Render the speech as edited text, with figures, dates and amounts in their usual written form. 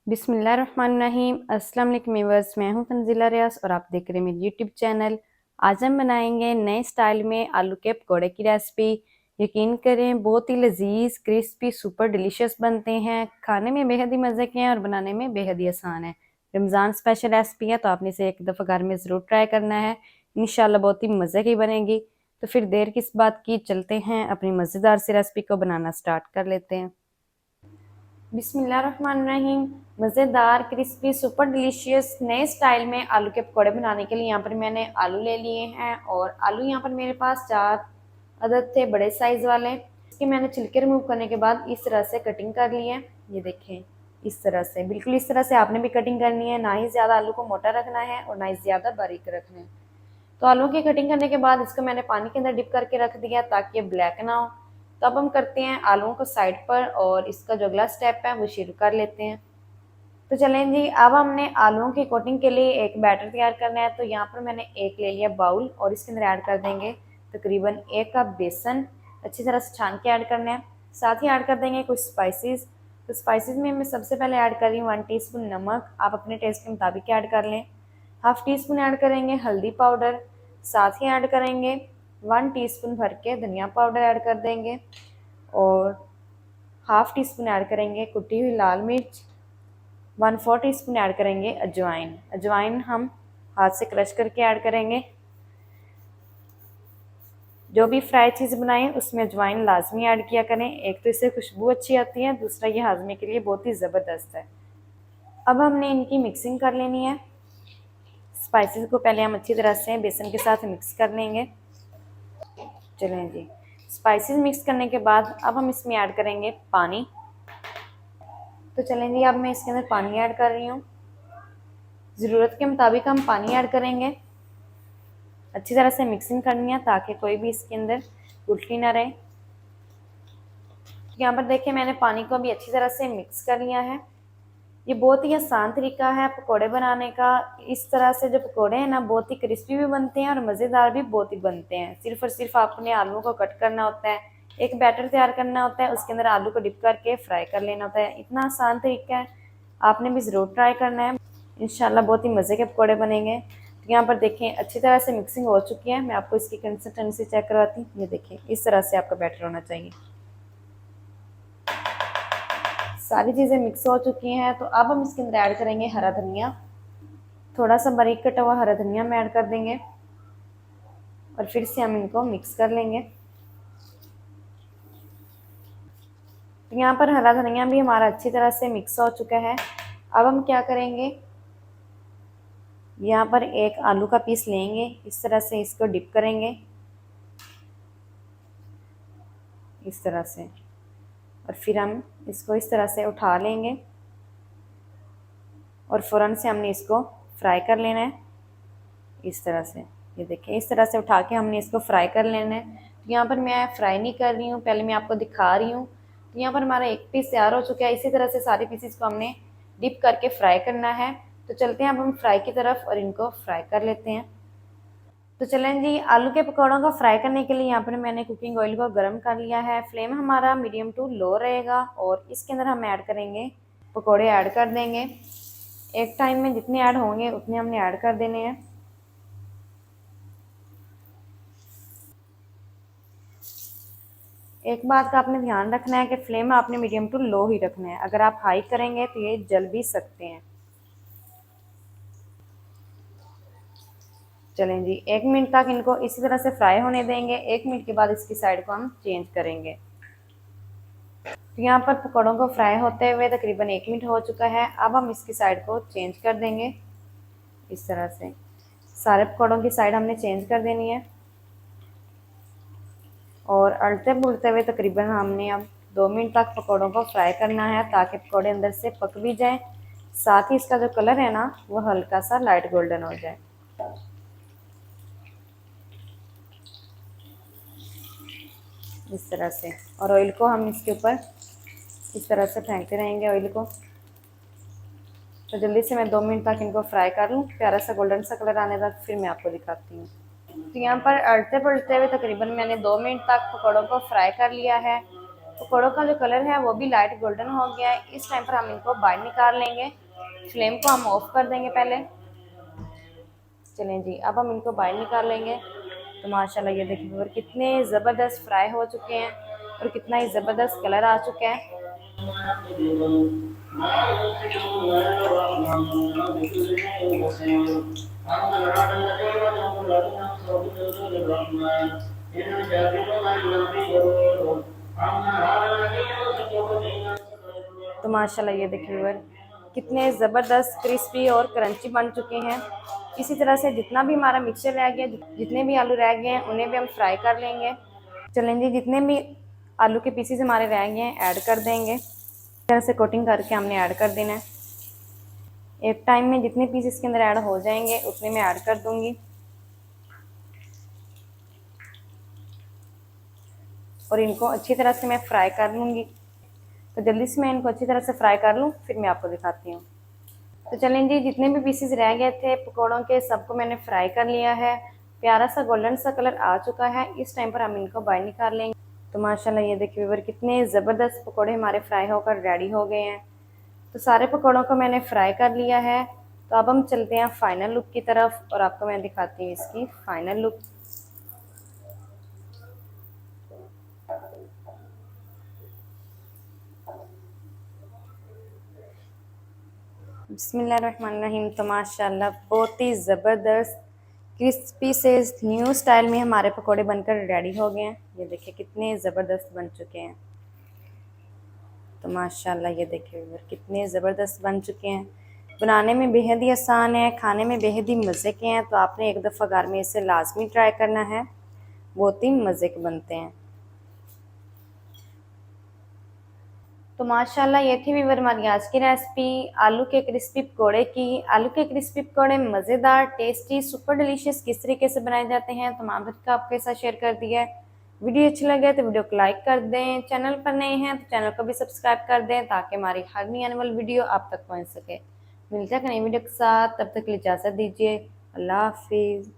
बिस्मिल्लाहिर्रहमानिर्रहीम। अस्सलाम वालेकुम व्यूअर्स, मैं हूं तंजीला रियाज और आप देख रहे हैं मेरी यूट्यूब चैनल। आज हम बनाएंगे नए स्टाइल में आलू के पकौड़े की रेसिपी। यकीन करें बहुत ही लजीज, क्रिस्पी, सुपर डिलीशियस बनते हैं। खाने में बेहद ही मज़े के हैं और बनाने में बेहद ही आसान है। रमज़ान स्पेशल रेसिपी है तो आपने इसे एक दफ़ा घर में ज़रूर ट्राई करना है। इंशाल्लाह बहुत ही मज़े की बनेगी। तो फिर देर किस बात की, चलते हैं अपनी मज़ेदार सी रेसिपी को बनाना स्टार्ट कर लेते हैं। बिस्मिल्लाहिर्रहमानिर्रहीम। मज़ेदार, क्रिस्पी, सुपर डिलीशियस नए स्टाइल में आलू के पकौड़े बनाने के लिए यहाँ पर मैंने आलू ले लिए हैं और आलू यहाँ पर मेरे पास 4 अदद थे, बड़े साइज़ वाले। इसके मैंने छिलके रिमूव करने के बाद इस तरह से कटिंग कर ली है। ये देखें, इस तरह से, बिल्कुल इस तरह से आपने भी कटिंग करनी है। ना ही ज़्यादा आलू को मोटा रखना है और ना ही ज़्यादा बारीक रखना है। तो आलू की कटिंग करने के बाद इसको मैंने पानी के अंदर डिप करके रख दिया ताकि ये ब्लैक ना हो। तो अब हम करते हैं आलूओं को साइड पर और इसका जो अगला स्टेप है वो शुरू कर लेते हैं। तो चलें जी, अब हमने आलूओं की कोटिंग के लिए एक बैटर तैयार करना है। तो यहाँ पर मैंने एक ले लिया बाउल और इसके अंदर ऐड कर देंगे तकरीबन 1 कप बेसन। अच्छी तरह से छान के ऐड करना है। साथ ही ऐड कर देंगे कुछ स्पाइसेस। तो स्पाइसेस में मैं सबसे पहले ऐड कर रही हूँ 1 टीस्पून नमक। आप अपने टेस्ट के मुताबिक ऐड कर लें। हाफ टी स्पून ऐड करेंगे हल्दी पाउडर। साथ ही ऐड करेंगे 1 टीस्पून भर के धनिया पाउडर ऐड कर देंगे और हाफ टी स्पून ऐड करेंगे कुटी हुई लाल मिर्च। 1/4 टीस्पून ऐड करेंगे अजवाइन। अजवाइन हम हाथ से क्रश करके ऐड करेंगे। जो भी फ्राई चीज़ बनाएं उसमें अजवाइन लाजमी ऐड किया करें। एक तो इससे खुशबू अच्छी आती है, दूसरा ये हाजमे के लिए बहुत ही ज़बरदस्त है। अब हमने इनकी मिक्सिंग कर लेनी है। स्पाइसेस को पहले हम अच्छी तरह से बेसन के साथ मिक्स कर लेंगे। चलें जी, स्पाइसेस मिक्स करने के बाद अब हम इसमें ऐड करेंगे पानी। तो चलें जी, अब मैं इसके अंदर पानी ऐड कर रही हूँ। ज़रूरत के मुताबिक हम पानी ऐड करेंगे। अच्छी तरह से मिक्सिंग करनी है ताकि कोई भी इसके अंदर गुठली ना रहे। यहाँ पर देखिए मैंने पानी को भी अच्छी तरह से मिक्स कर लिया है। ये बहुत ही आसान तरीका है पकोड़े बनाने का। इस तरह से जो पकोड़े हैं ना, बहुत ही क्रिस्पी भी बनते हैं और मज़ेदार भी बहुत ही बनते हैं। सिर्फ और सिर्फ आपने आलू को कट करना होता है, एक बैटर तैयार करना होता है, उसके अंदर आलू को डिप करके फ्राई कर लेना होता है। इतना आसान तरीका है, आपने भी ज़रूर ट्राई करना है। इंशाल्लाह बहुत ही मज़े के पकोड़े बनेंगे। तो यहाँ पर देखें अच्छी तरह से मिक्सिंग हो चुकी है। मैं आपको इसकी कंसिस्टेंसी चेक करवाती हूँ। ये देखें, इस तरह से आपका बैटर होना चाहिए। सारी चीज़ें मिक्स हो चुकी हैं। तो अब हम इसके अंदर ऐड करेंगे हरा धनिया। थोड़ा सा बारीक कटा हुआ हरा धनिया में ऐड कर देंगे और फिर से हम इनको मिक्स कर लेंगे। तो यहाँ पर हरा धनिया भी हमारा अच्छी तरह से मिक्स हो चुका है। अब हम क्या करेंगे, यहाँ पर एक आलू का पीस लेंगे, इस तरह से इसको डिप करेंगे इस तरह से, और फिर हम इसको इस तरह से उठा लेंगे और फ़ौरन से हमने इसको फ्राई कर लेना है इस तरह से। ये देखें, इस तरह से उठा के हमने इसको फ्राई कर लेना है। तो यहाँ पर मैं फ्राई नहीं कर रही हूँ, पहले मैं आपको दिखा रही हूँ। तो यहाँ पर हमारा एक पीस तैयार हो चुका है। इसी तरह से सारे पीसेस को हमने डिप करके फ्राई करना है। तो चलते हैं अब हम फ्राई की तरफ और इनको फ्राई कर लेते हैं। तो चलें जी, आलू के पकौड़ों को फ्राई करने के लिए यहाँ पर मैंने कुकिंग ऑयल को गर्म कर लिया है। फ्लेम हमारा मीडियम टू लो रहेगा और इसके अंदर हम ऐड करेंगे पकौड़े, ऐड कर देंगे। एक टाइम में जितने ऐड होंगे उतने हमने ऐड कर देने हैं। एक बात का आपने ध्यान रखना है कि फ्लेम आपने मीडियम टू लो ही रखना है। अगर आप हाई करेंगे तो ये जल भी सकते हैं। चलें जी, 1 मिनट तक इनको इसी तरह से फ्राई होने देंगे। 1 मिनट के बाद इसकी साइड को हम चेंज करेंगे। तो यहाँ पर पकौड़ों को फ्राई होते हुए तकरीबन 1 मिनट हो चुका है। अब हम इसकी साइड को चेंज कर देंगे इस तरह से। सारे पकौड़ों की साइड हमने चेंज कर देनी है और अड़ते पुलते हुए तकरीबन हमने अब 2 मिनट तक पकौड़ों को फ्राई करना है ताकि पकौड़े अंदर से पक भी जाएं। साथ ही इसका जो कलर है ना, वो हल्का सा लाइट गोल्डन हो जाए। इस तरह से, और ऑयल को हम इसके ऊपर इस तरह से फेंकते रहेंगे ऑयल को। तो जल्दी से मैं 2 मिनट तक इनको फ्राई कर लूँ, प्यारा सा गोल्डन सा कलर आने तक, फिर मैं आपको दिखाती हूँ। तो यहाँ पर अड़ते पलटते हुए तकरीबन मैंने 2 मिनट तक पकौड़ों को फ्राई कर लिया है। पकौड़ों का जो कलर है वो भी लाइट गोल्डन हो गया है। इस टाइम पर हम इनको बाहर निकाल लेंगे। फ्लेम को हम ऑफ कर देंगे पहले। चलें जी, अब हम इनको बाहर निकाल लेंगे। तो माशाल्लाह ये देखिए और कितने ज़बरदस्त फ्राई हो चुके हैं और कितना ही ज़बरदस्त कलर आ चुका है। तो माशाल्लाह ये देखिए व्यूअर कितने ज़बरदस्त क्रिस्पी और क्रंची बन चुके हैं। इसी तरह से जितना भी हमारा मिक्सचर रह गया, जितने भी आलू रह गए हैं उन्हें भी हम फ्राई कर लेंगे। चलें जी, जितने भी आलू के पीसेस हमारे रह गए हैं ऐड कर देंगे। इस तरह से कोटिंग करके हमने ऐड कर देना है। एक टाइम में जितने पीस इसके अंदर ऐड हो जाएंगे उतने मैं ऐड कर दूंगी और इनको अच्छी तरह से मैं फ्राई कर लूँगी। तो जल्दी से मैं इनको अच्छी तरह से फ्राई कर लूँ, फिर मैं आपको दिखाती हूँ। तो चलें जी, जितने भी पीसेस रह गए थे पकौड़ों के सबको मैंने फ्राई कर लिया है। प्यारा सा गोल्डन सा कलर आ चुका है। इस टाइम पर हम इनको बाहर निकाल लेंगे। तो माशाल्लाह ये देखिए व्यूअर कितने ज़बरदस्त पकौड़े हमारे फ्राई होकर रेडी हो गए हैं। तो सारे पकौड़ों को मैंने फ्राई कर लिया है। तो अब हम चलते हैं फाइनल लुक की तरफ और आपको मैं दिखाती हूँ इसकी फाइनल लुक। बिस्मिल्लाहिर्रहमानिर्रहीम। तो माशाल्लाह बहुत ही ज़बरदस्त क्रिस्पी से न्यू स्टाइल में हमारे पकोड़े बनकर रेडी हो गए हैं। ये देखिए कितने ज़बरदस्त बन चुके हैं। तो माशाल्लाह ये देखिए कितने ज़बरदस्त बन चुके हैं। बनाने में बेहद ही आसान है, खाने में बेहद ही मज़े के हैं। तो आपने एक दफ़ा घर में इसे लाजमी ट्राई करना है, बहुत ही मज़े के बनते हैं। तो माशाल्लाह ये थी व्यूअर हमारी आज की रेसिपी आलू के क्रिस्पी पकोड़े की। आलू के क्रिस्पी पकोड़े मज़ेदार, टेस्टी, सुपर डिलीशियस किस तरीके से बनाए जाते हैं तो मैं का आपके साथ शेयर कर दिया है। वीडियो अच्छी लगे तो वीडियो को लाइक कर दें। चैनल पर नए हैं तो चैनल को भी सब्सक्राइब कर दें ताकि हमारी हर नई आने वाली वीडियो आप तक पहुँच सके। मिलते हैं नई वीडियो के साथ, तब तक के लिए इजाज़त दीजिए। अल्लाह हाफिज़।